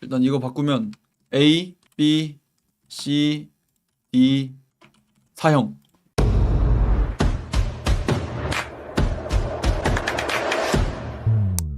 일단 이거 바꾸면 A, B, C, D, 4형.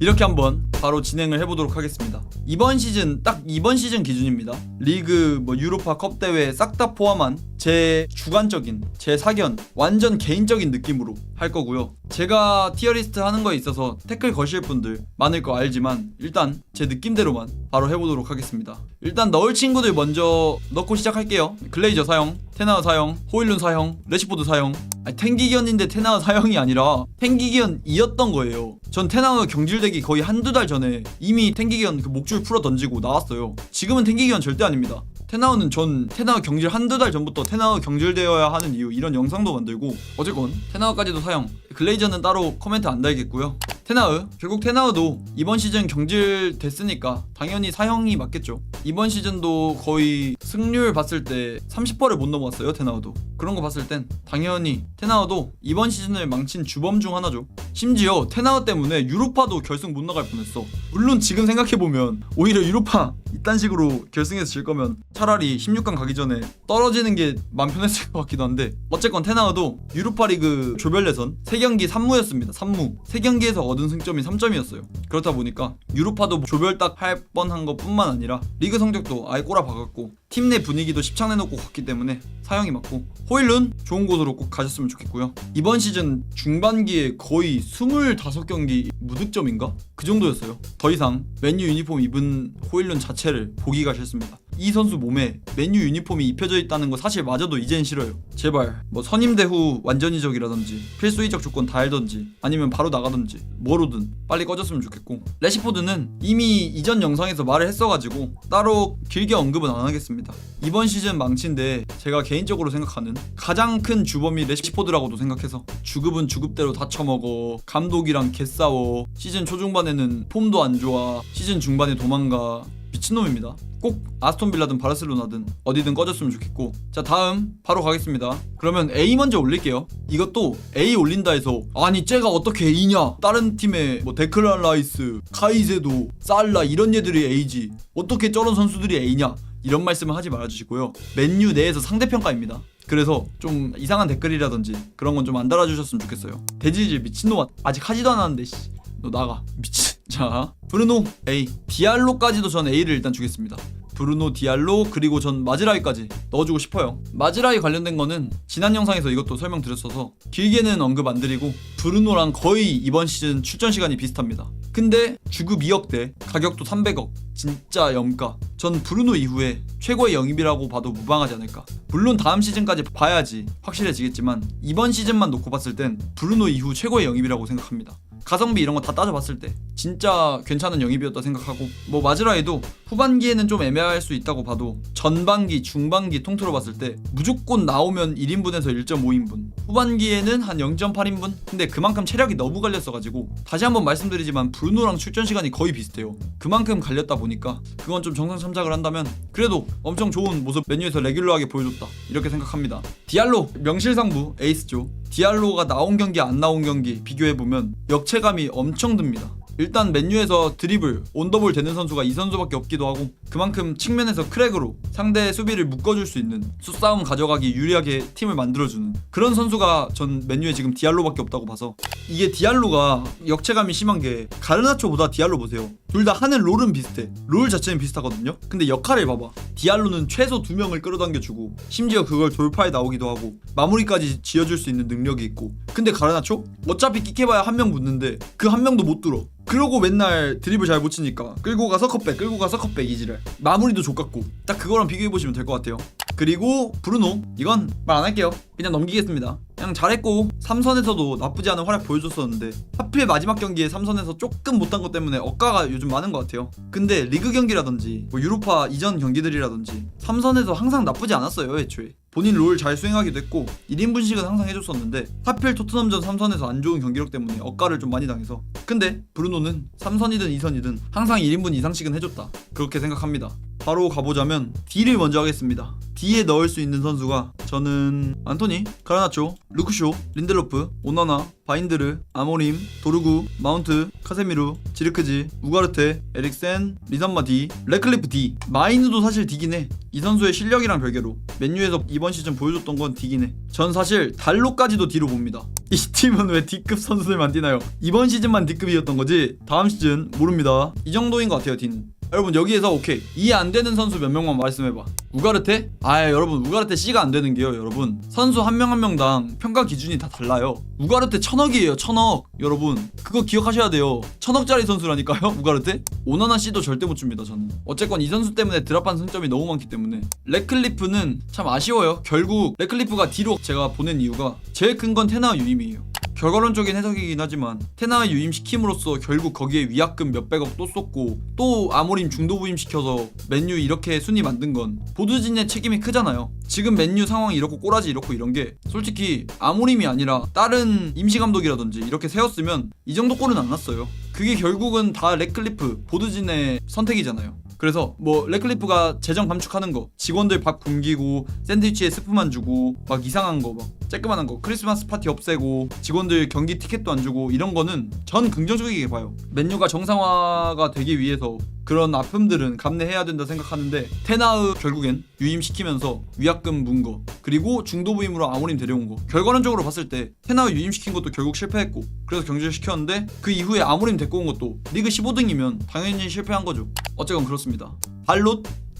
이렇게 한번 바로 진행을 해보도록 하겠습니다. 이번 시즌 딱 이번 시즌 기준입니다. 리그 유로파 컵 대회 싹 다 포함한 제 주관적인 제 사견 완전 개인적인 느낌으로 할 거고요. 제가 티어리스트 하는 거에 있어서 태클 거실 분들 많을 거 알지만 일단 제 느낌대로만 바로 해보도록 하겠습니다. 일단 넣을 친구들 먼저 넣고 시작할게요. 글레이저 사형, 테나우 사형, 호일룬 사형, 레시포드 사형. 탱기기언인데 테나우 사형이 아니라 탱기기언이었던 거예요. 전 테나우 경질되기 거의 한두 달 전에 이미 탱기기언 그 목줄 풀어 던지고 나왔어요. 지금은 탱기기언 절대 아닙니다. 테나우는 전 테나우 경질 한두 달 전부터 테나우 경질되어야 하는 이유 이런 영상도 만들고 어쨌건 테나우까지도 사형. 글레이저는 따로 코멘트 안 달겠고요. 테나우 결국 테나우도 이번 시즌 경질 됐으니까 당연히 사형이 맞겠죠. 이번 시즌도 거의 승률 봤을 때 30%를 못 넘어갔어요. 테나우도 그런 거 봤을 땐 당연히 테나우도 이번 시즌을 망친 주범 중 하나죠. 심지어 테나우 때문에 유로파도 결승 못 나갈 뻔했어. 물론 지금 생각해보면 오히려 유로파 이딴 식으로 결승에서 질 거면 차라리 16강 가기 전에 떨어지는 게 마음 편했을 것 같기도 한데 어쨌건 테나우도 유로파 리그 조별 예선 3경기 3무였습니다. 3무 3경기에서 얻은 승점이 3점이었어요. 그렇다 보니까 유로파도 조별 딱 할 뻔한 것 뿐만 아니라 리그 성적도 아예 꼬라박았고 팀 내 분위기도 십창내놓고 갔기 때문에 사형이 맞고 호일룬 좋은 곳으로 꼭 가셨으면 좋겠고요. 이번 시즌 중반기에 거의 25경기 무득점인가? 그 정도였어요. 더 이상 맨유 유니폼 입은 호일룬 자체를 보기가 싫습니다. 이 선수 몸에 맨유 유니폼이 입혀져 있다는 거 사실 마저도 이젠 싫어요. 제발 선임대 후 완전 이적이라든지 필수 이적 조건 다 알던지 아니면 바로 나가던지 뭐로든 빨리 꺼졌으면 좋겠고 레시포드는 이미 이전 영상에서 말을 했어가지고 따로 길게 언급은 안 하겠습니다. 이번 시즌 망친데 제가 개인적으로 생각하는 가장 큰 주범이 레시포드라고도 생각해서 주급은 주급대로 다 처먹어, 감독이랑 개싸워, 시즌 초중반에는 폼도 안 좋아, 시즌 중반에 도망가. 미친놈입니다. 꼭 아스톤빌라든 바르셀로나든 어디든 꺼졌으면 좋겠고. 자 다음 바로 가겠습니다. 그러면 A 먼저 올릴게요. 이것도 A 올린다 해서 아니 쟤가 어떻게 A냐, 다른 팀에 데클란 라이스, 카이세도, 살라 이런 애들이 A지 어떻게 저런 선수들이 A냐 이런 말씀을 하지 말아주시고요. 맨유 내에서 상대평가입니다. 그래서 좀 이상한 댓글이라든지 그런 건 좀 안 달아주셨으면 좋겠어요. 대지질 미친놈아 아직 하지도 않았는데 씨 너 나가 미친. 자 브루노 A, 디알로까지도 전 A를 일단 주겠습니다. 브루노, 디알로 그리고 전 마즈라이까지 넣어주고 싶어요. 마즈라이 관련된 거는 지난 영상에서 이것도 설명드렸어서 길게는 언급 안 드리고 브루노랑 거의 이번 시즌 출전 시간이 비슷합니다. 근데 주급 2억대 가격도 300억 진짜 염가. 전 브루노 이후에 최고의 영입이라고 봐도 무방하지 않을까. 물론 다음 시즌까지 봐야지 확실해지겠지만 이번 시즌만 놓고 봤을 땐 브루노 이후 최고의 영입이라고 생각합니다. 가성비 이런 거 다 따져봤을 때 진짜 괜찮은 영입이었다 생각하고 마즈라이도 후반기에는 좀 애매할 수 있다고 봐도 전반기, 중반기 통틀어 봤을 때 무조건 나오면 1인분에서 1.5인분 후반기에는 한 0.8인분? 근데 그만큼 체력이 너무 갈렸어가지고 다시 한번 말씀드리지만 브루노랑 출전 시간이 거의 비슷해요. 그만큼 갈렸다 보니까 그건 좀 정상 참작을 한다면 그래도 엄청 좋은 모습 맨유에서 레귤러하게 보여줬다 이렇게 생각합니다. 디알로 명실상부 에이스죠. 디알로가 나온 경기 안 나온 경기 비교해보면 역체감이 엄청 듭니다. 일단 맨유에서 드리블, 온더볼 되는 선수가 이 선수밖에 없기도 하고 그만큼 측면에서 크랙으로 상대 수비를 묶어줄 수 있는 수싸움 가져가기 유리하게 팀을 만들어주는 그런 선수가 전 맨유에 지금 디알로밖에 없다고 봐서 이게 디알로가 역체감이 심한 게 가르나초보다 디알로 보세요. 둘 다 하는 롤은 비슷해. 롤 자체는 비슷하거든요. 근데 역할을 봐봐. 디알로는 최소 2명을 끌어당겨주고 심지어 그걸 돌파에 나오기도 하고 마무리까지 지어줄 수 있는 능력이 있고 근데 가르나초? 어차피 끽해봐야 1명 붙는데 그 1명도 못 뚫어. 그러고 맨날 드리블 잘 못 치니까 끌고 가서 컷백 이지랄. 마무리도 족같고 딱 그거랑 비교해보시면 될 것 같아요. 그리고 브루노 이건 말 안 할게요. 그냥 넘기겠습니다. 그냥 잘했고 3선에서도 나쁘지 않은 활약 보여줬었는데 하필 마지막 경기에 3선에서 조금 못한 것 때문에 억가가 요즘 많은 것 같아요. 근데 리그 경기라든지 유로파 이전 경기들이라든지 3선에서 항상 나쁘지 않았어요. 애초에 본인 롤 잘 수행하기도 했고 1인분씩은 항상 해줬었는데 하필 토트넘전 3선에서 안 좋은 경기력 때문에 억가를 좀 많이 당해서 근데 브루노는 3선이든 2선이든 항상 1인분 이상씩은 해줬다 그렇게 생각합니다. 바로 가보자면 D를 먼저 하겠습니다. D에 넣을 수 있는 선수가 저는 안토니, 가르나초, 루크쇼, 린델로프, 오나나, 바인드르, 아모림, 도르구, 마운트, 카세미루, 지르크지, 우가르테, 에릭센, 리산마 D, 레클리프 D. 마이누도 사실 D긴 해. 이 선수의 실력이랑 별개로 맨유에서 이번 시즌 보여줬던 건 D긴 해. 전 사실 달로까지도 D로 봅니다. 이 팀은 왜 D급 선수들만 뛰나요? 이번 시즌만 D급이었던 거지 다음 시즌 모릅니다. 이 정도인 것 같아요 D는. 여러분 여기에서 오케이 이해 안 되는 선수 몇 명만 말씀해봐. 우가르테? 여러분 우가르테 C가 안 되는 게요. 여러분 선수 한 명 한 명당 평가 기준이 다 달라요. 우가르테 1000억이에요 1000억. 여러분 그거 기억하셔야 돼요. 1000억짜리 선수라니까요 우가르테. 오나나 C도 절대 못 줍니다 저는. 어쨌건 이 선수 때문에 드랍한 승점이 너무 많기 때문에. 레클리프는 참 아쉬워요. 결국 레클리프가 D로 제가 보낸 이유가 제일 큰 건 테나 유임이에요. 결과론적인 해석이긴 하지만 테나 유임시킴으로써 결국 거기에 위약금 몇백억 또 쏟고 또 아모림 중도 부임시켜서 맨유 이렇게 순위 만든 건 보드진의 책임이 크잖아요. 지금 맨유 상황이 이렇고 꼬라지 이렇고 이런 게 솔직히 아모림이 아니라 다른 임시감독이라든지 이렇게 세웠으면 이 정도 꼴은 안 났어요. 그게 결국은 다 레클리프 보드진의 선택이잖아요. 그래서 뭐 레클리프가 재정 감축하는 거, 직원들 밥 굶기고 샌드위치에 스프만 주고 막 이상한 거 막 쬐끄만한 거 크리스마스 파티 없애고 직원들 경기 티켓도 안 주고 이런 거는 전 긍정적이게 봐요. 맨유가 정상화가 되기 위해서 그런 아픔들은 감내해야 된다 생각하는데 테나의 결국엔 유임시키면서 위약금 문 거 그리고 중도 부임으로 아모림 데려온 거 결과론적으로 봤을 때 테나의 유임시킨 것도 결국 실패했고 그래서 경질시켰는데 그 이후에 아모림 데리고 온 것도 리그 15등이면 당연히 실패한 거죠. 어쨌건 그렇습니다.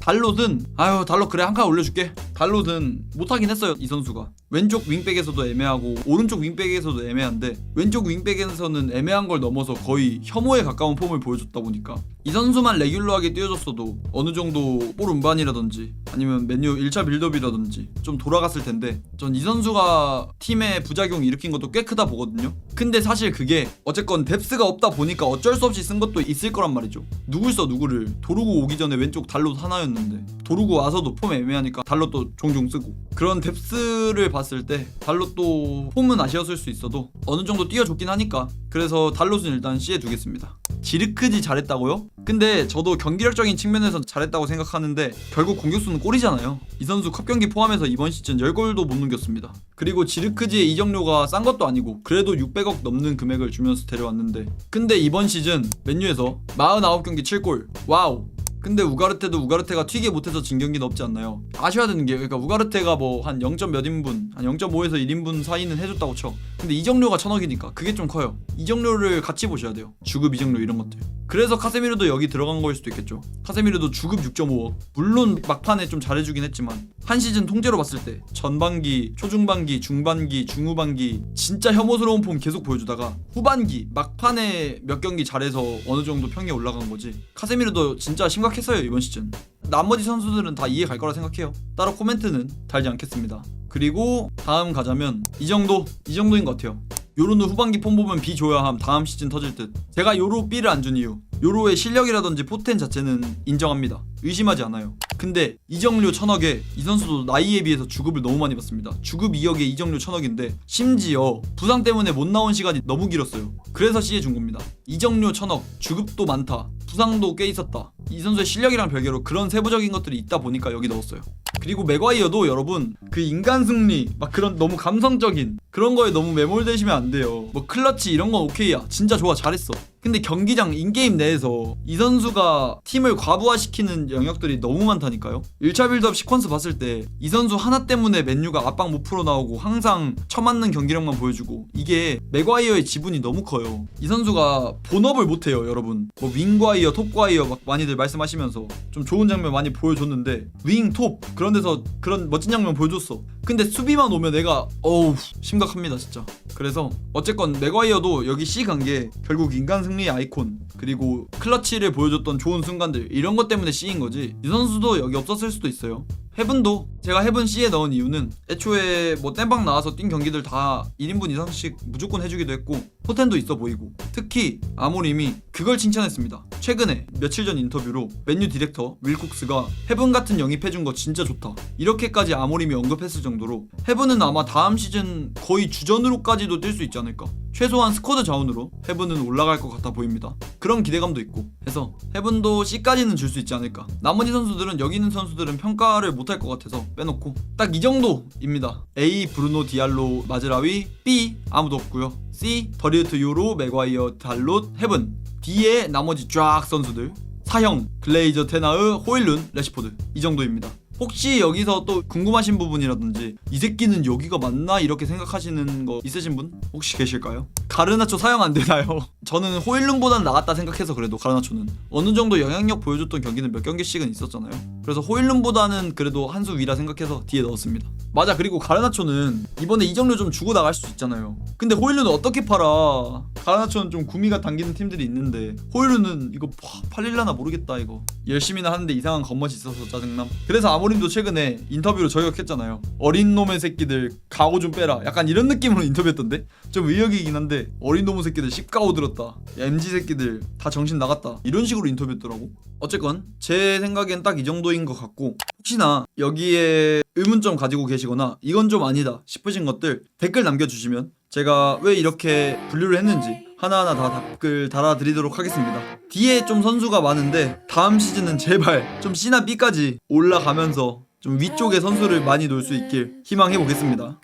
달롯은 달롯 그래 한 칸 올려줄게. 달롯은 못하긴 했어요 이 선수가. 왼쪽 윙백에서도 애매하고 오른쪽 윙백에서도 애매한데 왼쪽 윙백에서는 애매한 걸 넘어서 거의 혐오에 가까운 폼을 보여줬다 보니까 이 선수만 레귤러하게 뛰어줬어도 어느 정도 볼 운반이라든지 아니면 맨유 1차 빌드업이라든지 좀 돌아갔을 텐데 전 이 선수가 팀에 부작용 일으킨 것도 꽤 크다 보거든요. 근데 사실 그게 어쨌건 뎁스가 없다 보니까 어쩔 수 없이 쓴 것도 있을 거란 말이죠. 누굴 써 누구를. 도루고 오기 전에 왼쪽 달롯 하나였는데 도루고 와서도 폼 애매하니까 달롯도 종종 쓰고 그런 뎁스를 봤을 때 달롯도 폼은 아쉬웠을 수 있어도 어느 정도 뛰어줬긴 하니까 그래서 달롯은 일단 C에 두겠습니다. 지르크지 잘했다고요? 근데 저도 경기력적인 측면에서 잘했다고 생각하는데 결국 공격수는 골이잖아요. 이 선수 컵경기 포함해서 이번 시즌 10골도 못 넘겼습니다. 그리고 지르크지의 이적료가 싼 것도 아니고 그래도 600억 넘는 금액을 주면서 데려왔는데 근데 이번 시즌 맨유에서 49경기 7골 와우. 근데 우가르테도 우가르테가 튀게 못해서 진 경기는 없지 않나요? 아셔야 되는 게 그러니까 우가르테가 뭐 한 0. 몇 인분 한 0.5에서 1인분 사이는 해줬다고 쳐. 근데 이적료가 1000억이니까 그게 좀 커요. 이적료를 같이 보셔야 돼요. 주급 이적료 이런 것들. 그래서 카세미르도 여기 들어간 거일 수도 있겠죠. 카세미르도 주급 6.5억. 물론 막판에 좀 잘해주긴 했지만 한 시즌 통째로 봤을 때 전반기, 초중반기, 중반기, 중후반기 진짜 혐오스러운 폼 계속 보여주다가 후반기 막판에 몇 경기 잘해서 어느 정도 평이 올라간 거지. 카세미르도 진짜 심각했어요 이번 시즌. 나머지 선수들은 다 이해 갈 거라 생각해요. 따로 코멘트는 달지 않겠습니다. 그리고 다음 가자면 이 정도인 것 같아요. 요로는 후반기 폼 보면 B 줘야 함 다음 시즌 터질 듯. 제가 요로 B를 안 준 이유 요로의 실력이라든지 포텐 자체는 인정합니다. 의심하지 않아요. 근데 이적료 1000억에 이 선수도 나이에 비해서 주급을 너무 많이 받습니다. 주급 2억에 이적료 1000억인데 심지어 부상 때문에 못 나온 시간이 너무 길었어요. 그래서 C에 준 겁니다. 이적료 1000억, 주급도 많다, 부상도 꽤 있었다. 이 선수의 실력이랑 별개로 그런 세부적인 것들이 있다 보니까 여기 넣었어요. 그리고 맥과이어도 여러분 그 인간 승리 막 그런 너무 감성적인 그런 거에 너무 매몰되시면 안 돼요. 뭐 클러치 이런 건 오케이야. 진짜 좋아 잘했어. 근데 경기장 인게임 내에서 이 선수가 팀을 과부하시키는 영역들이 너무 많다니까요. 1차 빌드업 시퀀스 봤을 때 이 선수 하나 때문에 맨유가 압박 못 풀어나오고 항상 처맞는 경기력만 보여주고 이게 맥과이어의 지분이 너무 커요. 이 선수가 본업을 못해요 여러분. 뭐 윙과이어, 톱과이어 막 많이들 말씀하시면서 좀 좋은 장면 많이 보여줬는데 윙, 톱 그런 데서 그런 멋진 장면 보여줬어. 근데 수비만 오면 애가 어우 심각합니다 진짜. 그래서 어쨌건 맥과이어도 여기 C 간 게 결국 인간 승리의 아이콘 그리고 클러치를 보여줬던 좋은 순간들 이런 것 때문에 C인 거지. 이 선수도 여기 없었을 수도 있어요. 헤븐도 제가 헤븐 C에 넣은 이유는 애초에 뭐 땜방 나와서 뛴 경기들 다 1인분 이상씩 무조건 해주기도 했고 포텐도 있어 보이고, 특히 아모림이 그걸 칭찬했습니다. 최근에 며칠 전 인터뷰로 맨유 디렉터 윌콕스가 헤븐 같은 영입해준 거 진짜 좋다, 이렇게까지 아모림이 언급했을 정도로 헤븐은 아마 다음 시즌 거의 주전으로까지도 뛸 수 있지 않을까. 최소한 스쿼드 자원으로 헤븐은 올라갈 것 같아 보입니다. 그런 기대감도 있고 해서 헤븐도 C까지는 줄 수 있지 않을까. 나머지 선수들은, 여기 있는 선수들은 평가를 못할 것 같아서 빼놓고 딱 이 정도입니다. A 브루노 디알로 마즈라위, B 아무도 없고요. C 더리우트 요로 맥과이어 달롯 헤븐, D의 나머지 쫙 선수들 사형 글레이저 테나흐 호일룬 레시포드, 이 정도입니다. 혹시 여기서 또 궁금하신 부분이라든지 이 새끼는 여기가 맞나 이렇게 생각하시는 거 있으신 분 혹시 계실까요? 가르나초 사용 안 되나요? 저는 호일룬보단 나았다 생각해서. 그래도 가르나초는 어느 정도 영향력 보여줬던 경기는 몇 경기씩은 있었잖아요. 그래서 호일룬보다는 그래도 한 수 위라 생각해서 뒤에 넣었습니다. 맞아, 그리고 가르나초는 이번에 이적료 좀 주고 나갈 수 있잖아요. 근데 호일룬은 어떻게 팔아? 가르나초는 좀 구미가 당기는 팀들이 있는데 호일룬은 이거 팔릴라나 모르겠다. 이거 열심히나 하는데 이상한 겉멋이 있어서 짜증남. 그래서 아모림도 최근에 인터뷰로 저격했잖아요. 어린 놈의 새끼들 각오 좀 빼라, 약간 이런 느낌으로 인터뷰했던데, 좀 의역이긴 한데 어린 놈의 새끼들 씹가오 들었다, MG 새끼들 다 정신 나갔다, 이런 식으로 인터뷰했더라고. 어쨌건 제 생각엔 딱 이 정도인 것 같고, 혹시나 여기에 의문점 가지고 계시거나 이건 좀 아니다 싶으신 것들 댓글 남겨주시면 제가 왜 이렇게 분류를 했는지 하나하나 다 댓글 달아드리도록 하겠습니다. 뒤에 좀 선수가 많은데 다음 시즌은 제발 좀 C나 B까지 올라가면서 좀 위쪽에 선수를 많이 놓을 수 있길 희망해보겠습니다.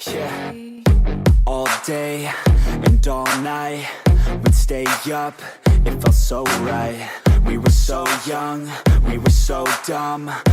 All day and all night we'd stay up, it felt so right. We were so young, we were so dumb.